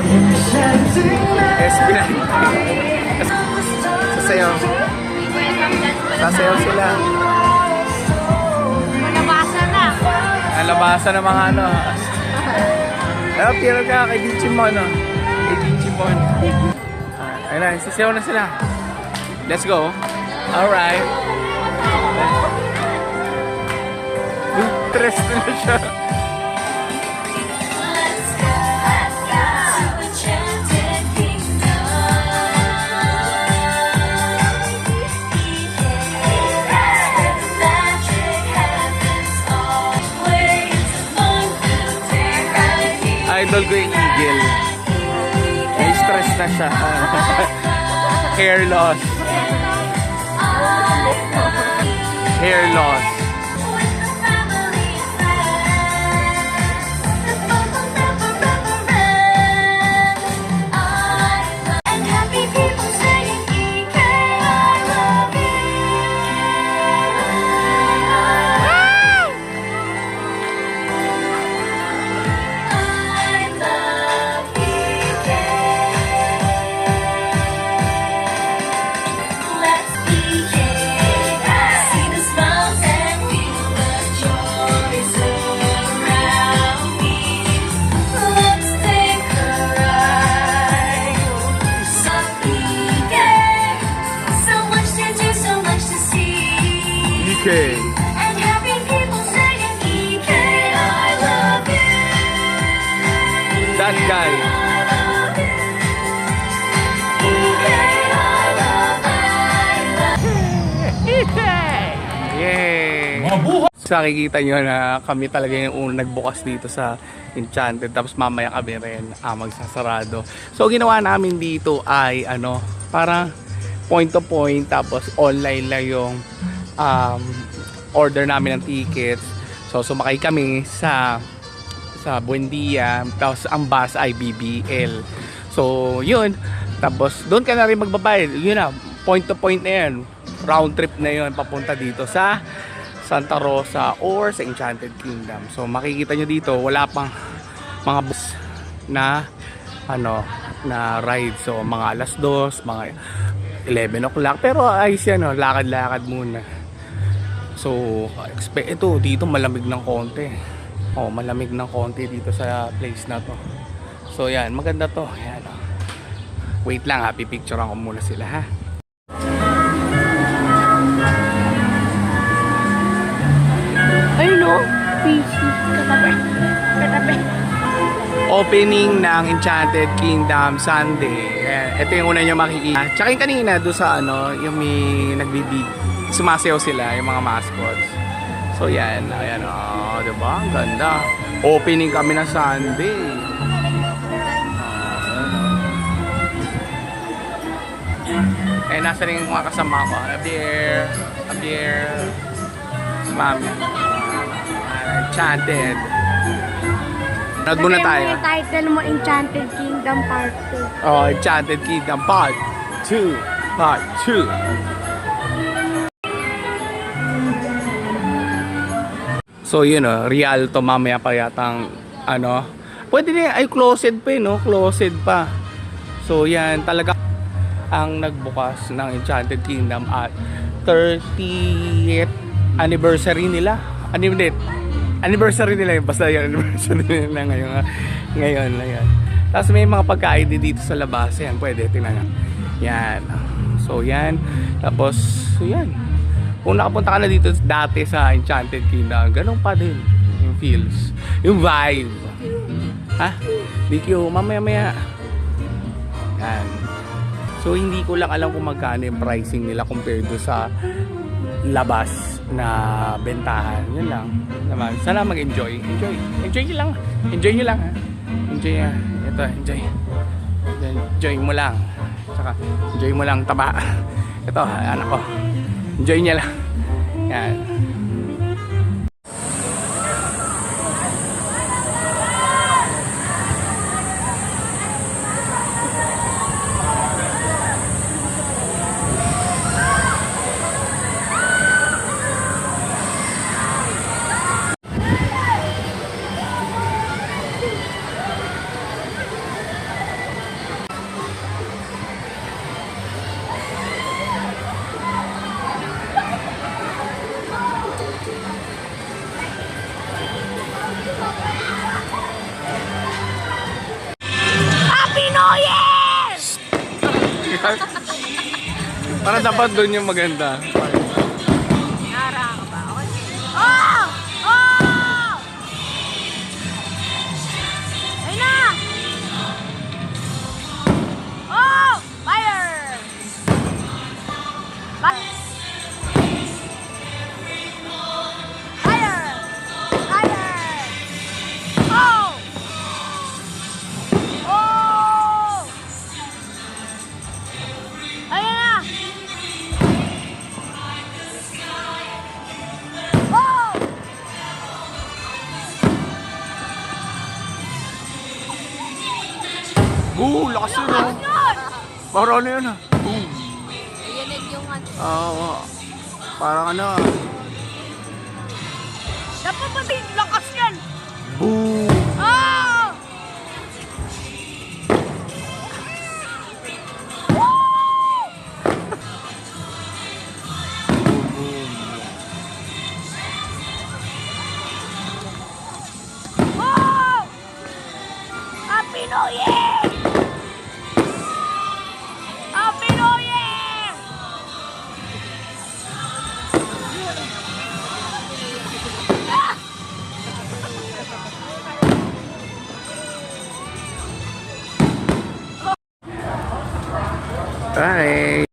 SP90. Sasayaw. Sasayaw sila. Nalabasan na. Nalabasan ng mga ano. Pero ka kay Digimon, no? Kay Digimon. Ayun na, sasayaw na sila. Let's go. Alright. Stress na siya. Idol ko yung eagle. May stress na siya. Hair loss. Hair loss. Okay. And happy people saying EK, I love you. That guy. Yay! So nakikita nyo na kami talaga yung unang nagbukas dito sa Enchanted, tapos mamaya kami rin magsasarado. So ginawa namin dito ay ano, parang point to point, tapos online lang yung order namin ng tickets. So sumakay kami sa Buendia, tapos ang bus ay BBL. So yun, tapos doon ka na rin magbabayad. Yun na, point to point na yan, round trip na yun papunta dito sa Santa Rosa or sa Enchanted Kingdom. So makikita nyo dito, wala pang mga bus na ano, na ride. So mga alas 2, mga 11 o'clock, pero ayos yan, no? Lakad-lakad muna. So ito dito malamig ng konti. Oh, malamig ng konti dito sa place na to. So yan, maganda to. Yan, oh. Wait lang ha, pipicturean ko muna sila ha. Ayun o, PC. Katabi. Katabi. Opening ng Enchanted Kingdom Sunday. Ito yung una nyo makikita. Tsaka yung kanina doon sa ano, yung may nagbibig, sumasayaw sila, yung mga mascots. So yan, ayan o, diba? Ang ganda. Opening kami ng Sunday. Eh, nasa rin yung mga kasama ko. Up here. Mami. Enchanted. Nag muna tayo. Yung title mo, Enchanted Kingdom Part 2. Oh, Enchanted Kingdom Part 2. Part 2. So yun o, Rialto mamaya pa yatang ano. Pwede na ay closet pa no, closet pa. So yan talaga ang nagbukas ng Enchanted Kingdom at 30th anniversary nila. Anniversary nila yun, basta yung anniversary nila ngayon. Tapos may mga pagkain dito sa labas, yan, pwede, tingnan. Yan. So yan, tapos yan. Kung nakapunta ka na dito dati sa Enchanted Kingdom, ganun pa din yung feels, yung vibe. Ha? DQ, mamaya. Yan. So hindi ko lang alam kung magkano yung pricing nila compared to sa labas na bentahan. Yun lang naman. Sana mag-enjoy. Enjoy nyo lang. Enjoy nyo lang ha. Enjoy ha. Ito, enjoy mo lang. Saka enjoy mo lang taba. Ito, anak ko. Enjoy niya lang. Yan. Para dapat doon yung maganda. Nara ka ba? Okay. Oh! Oh! Ayun na! Oh! Fire! Fire! Fire! Fire! Oh! Oh! Ayun na! Oh! Lakas yun, oh. Yun! Parang ano yun, ah. Ayan yung ano. Oo. Parang ano, ah. Dapat ba din lakas yan? Boom! Oh! Woo! Oh! Happy New Year!